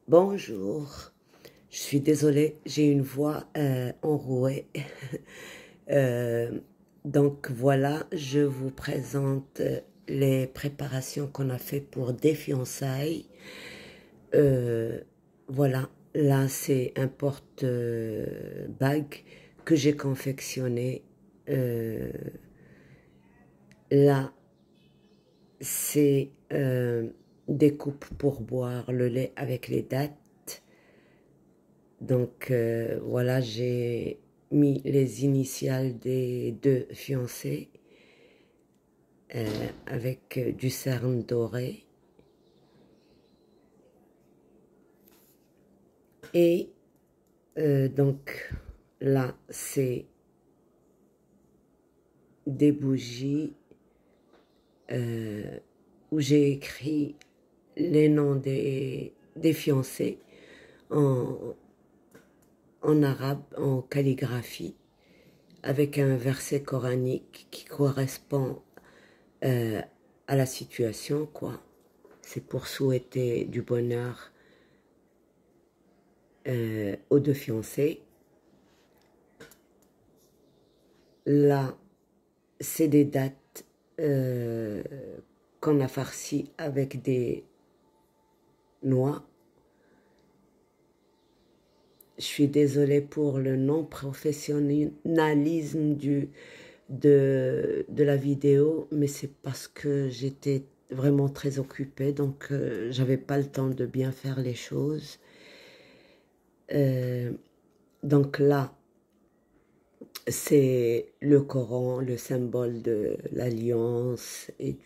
Bonjour, je suis désolée, j'ai une voix enrouée. Euh, donc voilà, je vous présente les préparations qu'on a fait pour des fiançailles. Euh, voilà, là c'est un porte-bague que j'ai confectionné. Euh, Là c'est des coupes pour boire le lait avec les dattes. Donc voilà, j'ai mis les initiales des deux fiancés avec du cerne doré. Et donc là, c'est des bougies où j'ai écrit les noms des fiancés en, en arabe, en calligraphie, avec un verset coranique qui correspond euh, à la situation, quoi. C'est pour souhaiter du bonheur aux deux fiancés. Là, c'est des dates qu'on a farcies avec des noix. Je suis désolée pour le non-professionnalisme de la vidéo, mais c'est parce que j'étais vraiment très occupée, donc j'avais pas le temps de bien faire les choses. Donc là, c'est le Coran, le symbole de l'alliance et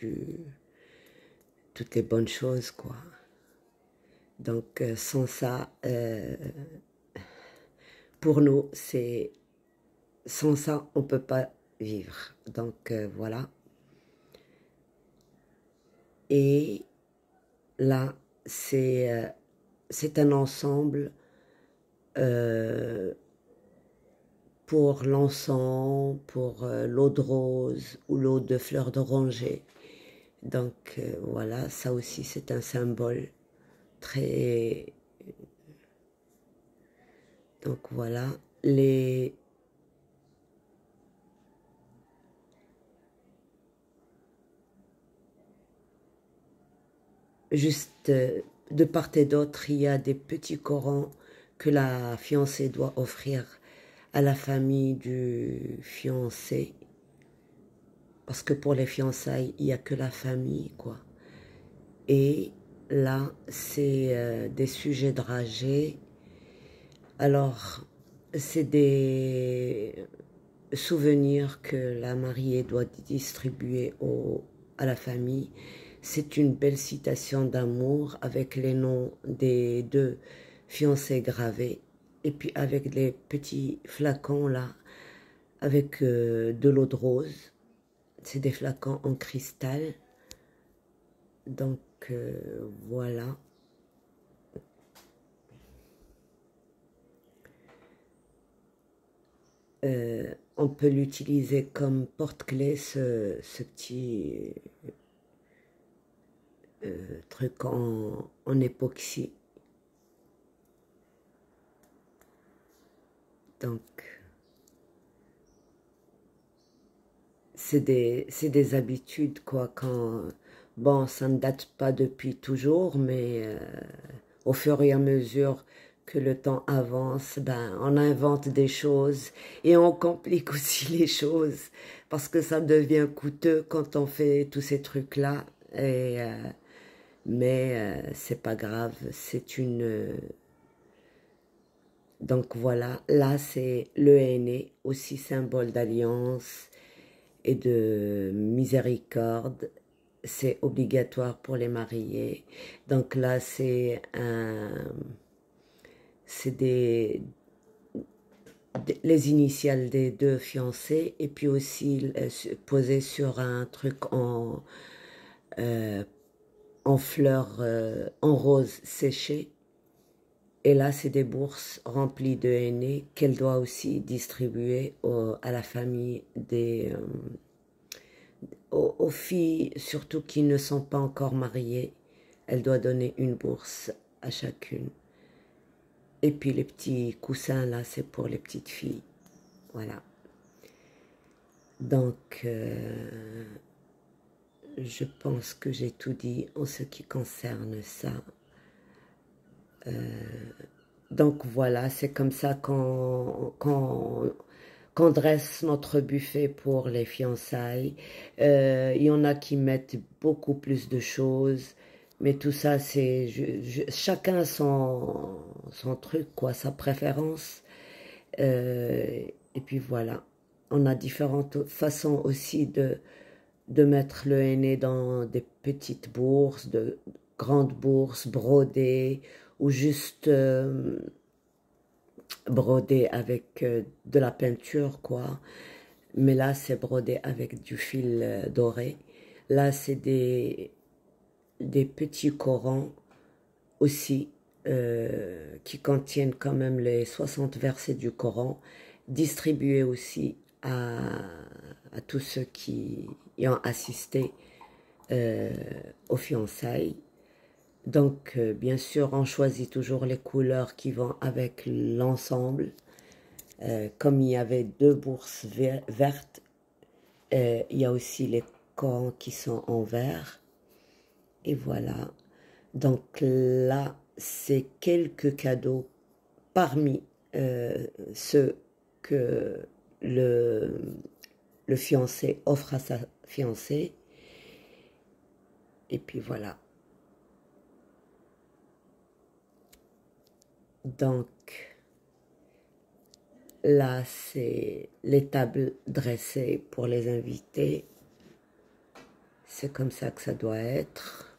toutes les bonnes choses, quoi. Donc sans ça, pour nous, sans ça, on ne peut pas vivre. Donc voilà. Et là, c'est un ensemble pour l'encens, pour l'eau de rose ou l'eau de fleurs d'oranger. Donc voilà, ça aussi c'est un symbole très... Donc voilà, juste de part et d'autre, il y a des petits Corans que la fiancée doit offrir à la famille du fiancé. Parce que pour les fiançailles, il n'y a que la famille, quoi. Et là, c'est des sujets dragés. Alors, c'est des souvenirs que la mariée doit distribuer à la famille. C'est une belle citation d'amour avec les noms des deux fiancés gravés. Et puis avec les petits flacons là, avec de l'eau de rose. C'est des flacons en cristal. Donc voilà. On peut l'utiliser comme porte-clés, ce petit truc en époxy. Donc, c'est des habitudes, quoi, bon, ça ne date pas depuis toujours, mais au fur et à mesure que le temps avance, ben, on invente des choses et on complique aussi les choses parce que ça devient coûteux quand on fait tous ces trucs-là. Mais c'est pas grave, c'est une... Donc voilà, là c'est le henné, aussi symbole d'alliance et de miséricorde. C'est obligatoire pour les mariés. Donc là c'est les initiales des deux fiancés et puis aussi posé sur un truc en fleurs, en rose séchée. Et là, c'est des bourses remplies de henné qu'elle doit aussi distribuer à la famille aux filles, surtout qui ne sont pas encore mariées. Elle doit donner une bourse à chacune. Et puis les petits coussins là, c'est pour les petites filles. Voilà. Donc, je pense que j'ai tout dit en ce qui concerne ça. Donc voilà, c'est comme ça qu'on dresse notre buffet pour les fiançailles. Il y en a qui mettent beaucoup plus de choses, mais tout ça, c'est chacun son truc, quoi, sa préférence. Et puis voilà, on a différentes façons aussi de mettre le henné dans des petites bourses, de grandes bourses brodées, ou juste brodé avec de la peinture, quoi. Mais là, c'est brodé avec du fil doré. Là, c'est des petits corans aussi qui contiennent quand même les 60 versets du Coran, distribués aussi à tous ceux qui y ont assisté aux fiançailles. Donc, bien sûr, on choisit toujours les couleurs qui vont avec l'ensemble. Comme il y avait deux bourses vertes, il y a aussi les corans qui sont en vert. Et voilà. Donc là, c'est quelques cadeaux parmi ceux que le fiancé offre à sa fiancée. Et puis voilà. Donc là, c'est les tables dressées pour les invités. C'est comme ça que ça doit être.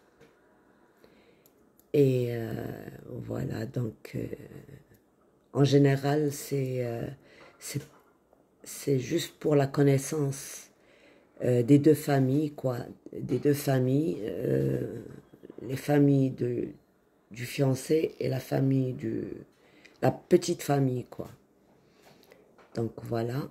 Et voilà, donc en général, c'est juste pour la connaissance des deux familles, quoi. Des deux familles, les familles du fiancé et la famille la petite famille, quoi. Donc voilà.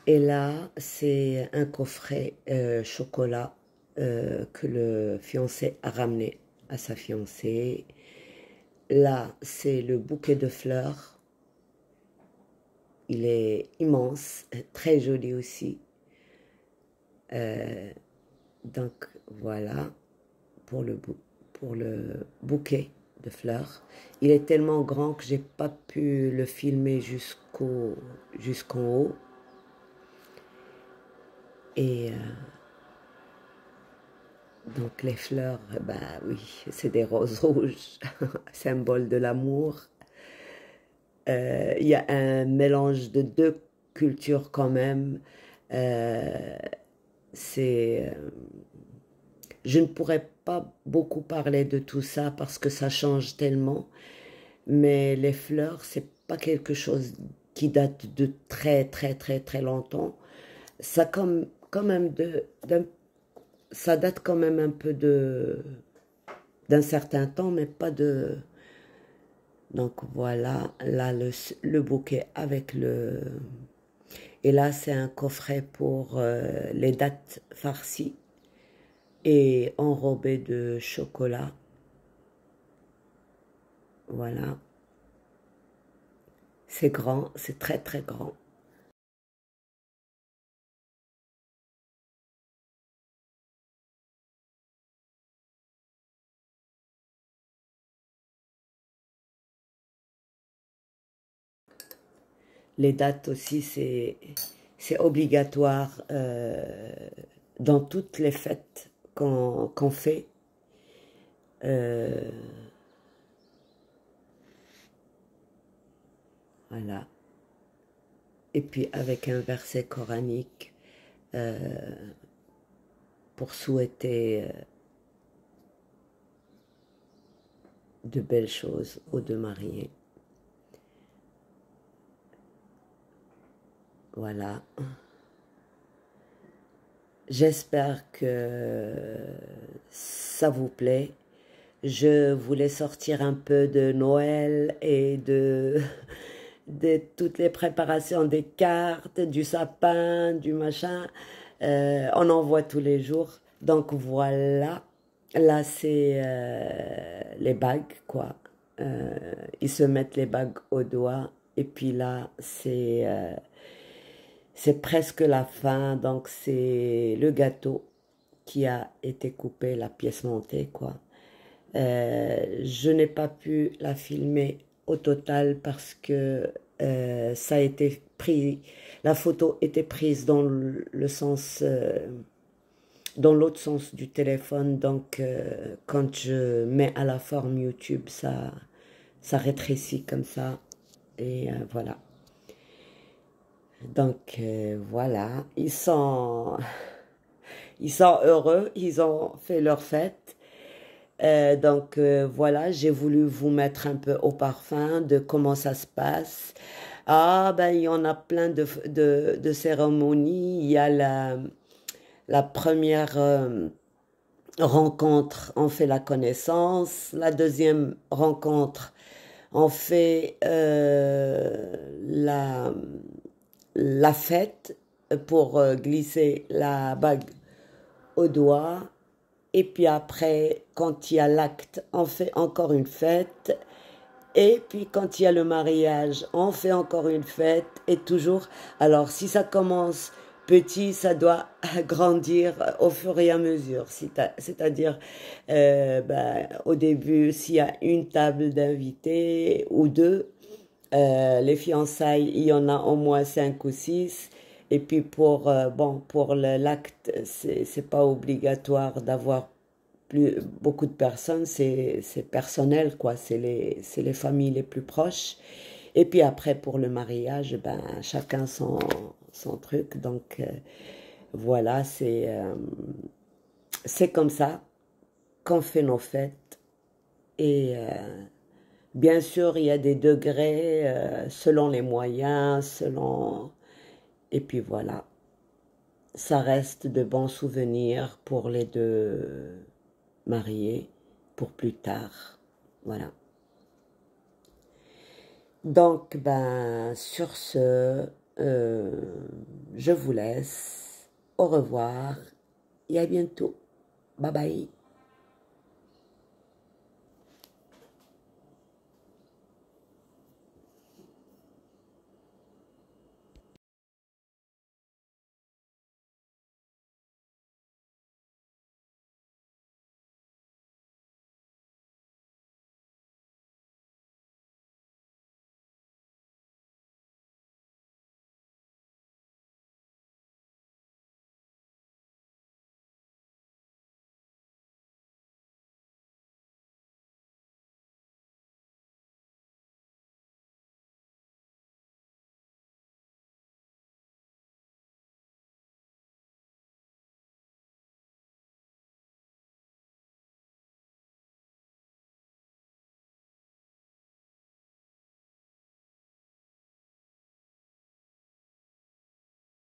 Et là, c'est un coffret chocolat que le fiancé a ramené à sa fiancée. Là, c'est le bouquet de fleurs. Il est immense, très joli aussi. Donc voilà pour pour le bouquet de fleurs. Il est tellement grand que j'ai pas pu le filmer jusqu'en haut. Et donc les fleurs, bah oui, c'est des roses rouges, symbole de l'amour. Il y a un mélange de deux cultures quand même. Euh, c'est, je ne pourrais pas beaucoup parler de tout ça parce que ça change tellement. Mais les fleurs, c'est pas quelque chose qui date de très très très très longtemps. Ça quand même ça date quand même un peu d'un certain temps, mais pas de. Donc voilà, là le bouquet avec le. Et là, c'est un coffret pour les dattes farcies et enrobées de chocolat. Voilà. C'est grand, c'est très très grand. Les dates aussi, c'est obligatoire dans toutes les fêtes qu'on fait. Euh, voilà. Et puis avec un verset coranique euh, pour souhaiter de belles choses aux deux mariés. Voilà. J'espère que ça vous plaît. Je voulais sortir un peu de Noël et de toutes les préparations des cartes, du sapin, du machin. On en voit tous les jours. Donc voilà. Là, c'est les bagues, quoi. Ils se mettent les bagues au doigt. Et puis là, c'est presque la fin. Donc c'est le gâteau qui a été coupé, la pièce montée, quoi. Je n'ai pas pu la filmer au total parce que ça a été pris, la photo était prise dans le sens, dans l'autre sens du téléphone. Donc, quand je mets à la forme YouTube, ça rétrécit comme ça. Et voilà. Donc, voilà. Ils sont heureux. Ils ont fait leur fête. Donc voilà, j'ai voulu vous mettre un peu au parfum de comment ça se passe. Ah ben il y en a plein de cérémonies. Il y a la première rencontre, on fait la connaissance. La deuxième rencontre, on fait la fête pour glisser la bague au doigt. Et puis après, quand il y a l'acte, on fait encore une fête. Et puis quand il y a le mariage, on fait encore une fête. Et toujours, alors si ça commence petit, ça doit grandir au fur et à mesure. C'est-à-dire, au début, s'il y a une table d'invités ou deux, les fiançailles, il y en a au moins 5 ou 6. Et puis pour l'acte, c'est pas obligatoire d'avoir beaucoup de personnes, c'est personnel, quoi. C'est les familles les plus proches. Et puis après, pour le mariage, ben, chacun son truc. Donc, voilà, c'est comme ça qu'on fait nos fêtes. Et bien sûr, il y a des degrés selon les moyens, selon... Et puis voilà, ça reste de bons souvenirs pour les deux mariés pour plus tard. Voilà. Donc, ben, sur ce, je vous laisse. Au revoir et à bientôt. Bye bye.